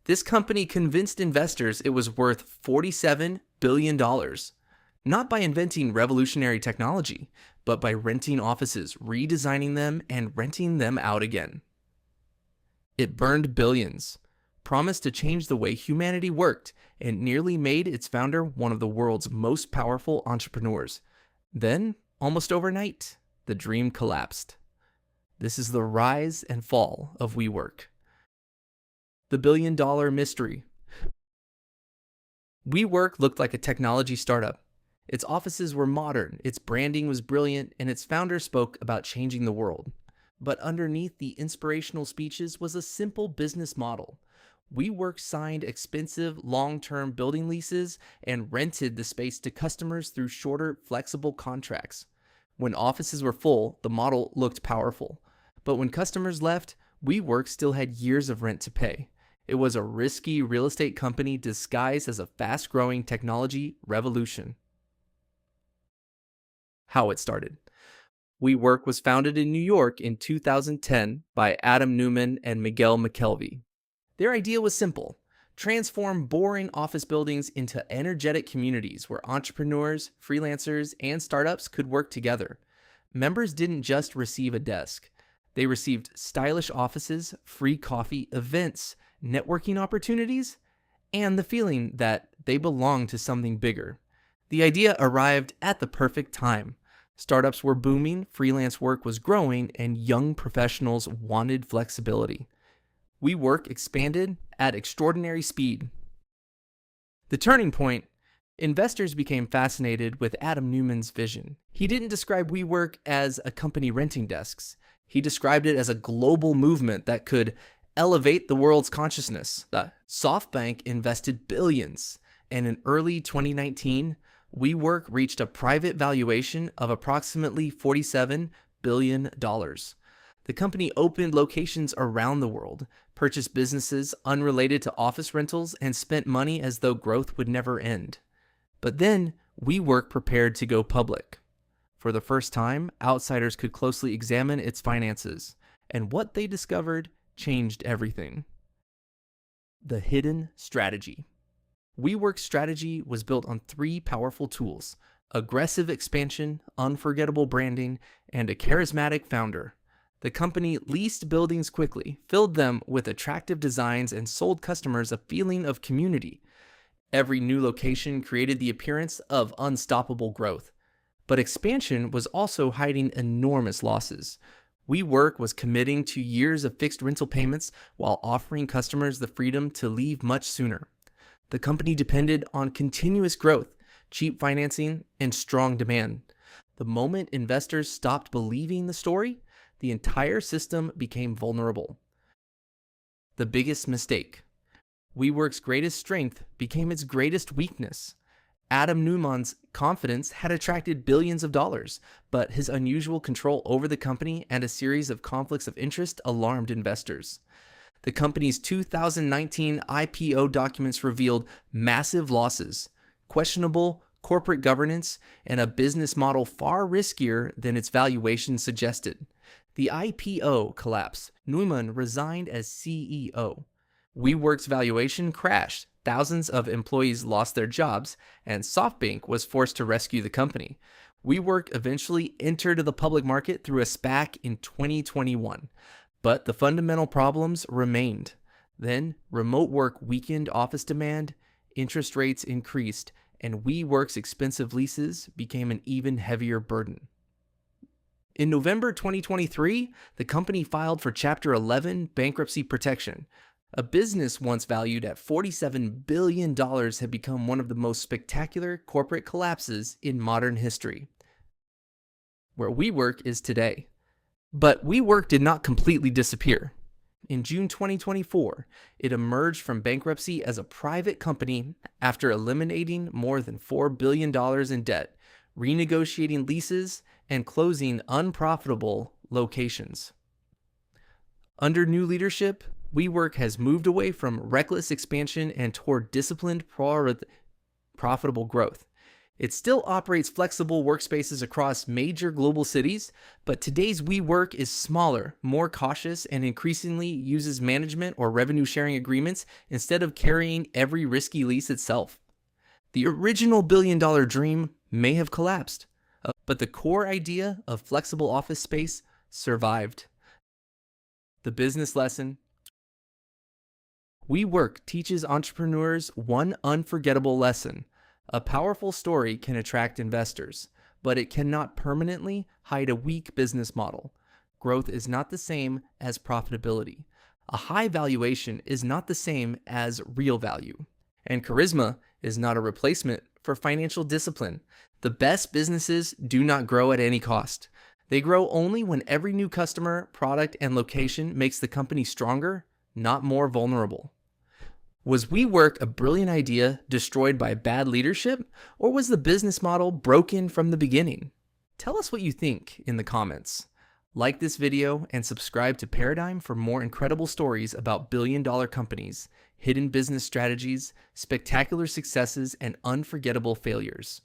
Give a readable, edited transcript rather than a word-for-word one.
This company convinced investors it was worth $47 billion, not by inventing revolutionary technology, but by renting offices, redesigning them, and renting them out again. It burned billions, promised to change the way humanity worked, and nearly made its founder one of the world's most powerful entrepreneurs. Then, almost overnight, the dream collapsed. This is the rise and fall of WeWork. The billion-dollar mystery. WeWork looked like a technology startup. Its offices were modern, its branding was brilliant, and its founder spoke about changing the world. But underneath the inspirational speeches was a simple business model. WeWork signed expensive, long-term building leases and rented the space to customers through shorter, flexible contracts. When offices were full, the model looked powerful. But when customers left, WeWork still had years of rent to pay. It was a risky real estate company disguised as a fast-growing technology revolution. How it started. WeWork was founded in New York in 2010 by Adam Neumann and Miguel McKelvey. Their idea was simple: transform boring office buildings into energetic communities where entrepreneurs, freelancers, and startups could work together. Members didn't just receive a desk. They received stylish offices, free coffee, events, networking opportunities, and the feeling that they belonged to something bigger. The idea arrived at the perfect time. Startups were booming, freelance work was growing, and young professionals wanted flexibility. WeWork expanded at extraordinary speed. The turning point: investors became fascinated with Adam Neumann's vision. He didn't describe WeWork as a company renting desks. He described it as a global movement that could elevate the world's consciousness. SoftBank invested billions, and in early 2019, WeWork reached a private valuation of approximately $47 billion. The company opened locations around the world, purchased businesses unrelated to office rentals, and spent money as though growth would never end. But then, WeWork prepared to go public. For the first time, outsiders could closely examine its finances, and what they discovered changed everything. The hidden strategy. WeWork's strategy was built on three powerful tools: aggressive expansion, unforgettable branding, and a charismatic founder. The company leased buildings quickly, filled them with attractive designs, and sold customers a feeling of community. Every new location created the appearance of unstoppable growth. But expansion was also hiding enormous losses. WeWork was committing to years of fixed rental payments while offering customers the freedom to leave much sooner. The company depended on continuous growth, cheap financing, and strong demand. The moment investors stopped believing the story, the entire system became vulnerable. The biggest mistake. WeWork's greatest strength became its greatest weakness. Adam Neumann's confidence had attracted billions of dollars, but his unusual control over the company and a series of conflicts of interest alarmed investors. The company's 2019 IPO documents revealed massive losses, questionable corporate governance, and a business model far riskier than its valuation suggested. The IPO collapsed. Neumann resigned as CEO. WeWork's valuation crashed. Thousands of employees lost their jobs, and SoftBank was forced to rescue the company. WeWork eventually entered the public market through a SPAC in 2021. But the fundamental problems remained. Then, remote work weakened office demand, interest rates increased, and WeWork's expensive leases became an even heavier burden. In November 2023, the company filed for Chapter 11 bankruptcy protection. A business once valued at $47 billion had become one of the most spectacular corporate collapses in modern history. Where WeWork is today. But WeWork did not completely disappear. In June 2024, it emerged from bankruptcy as a private company after eliminating more than $4 billion in debt, renegotiating leases, and closing unprofitable locations. Under new leadership, WeWork has moved away from reckless expansion and toward disciplined, profitable growth. It still operates flexible workspaces across major global cities, but today's WeWork is smaller, more cautious, and increasingly uses management or revenue sharing agreements instead of carrying every risky lease itself. The original billion-dollar dream may have collapsed, but the core idea of flexible office space survived. The business lesson: WeWork teaches entrepreneurs one unforgettable lesson. A powerful story can attract investors, but it cannot permanently hide a weak business model. Growth is not the same as profitability. A high valuation is not the same as real value. And charisma is not a replacement for financial discipline. The best businesses do not grow at any cost. They grow only when every new customer, product, and location makes the company stronger, not more vulnerable. Was WeWork a brilliant idea destroyed by bad leadership, or was the business model broken from the beginning? Tell us what you think in the comments. Like this video and subscribe to Paradigm for more incredible stories about billion-dollar companies, hidden business strategies, spectacular successes, and unforgettable failures.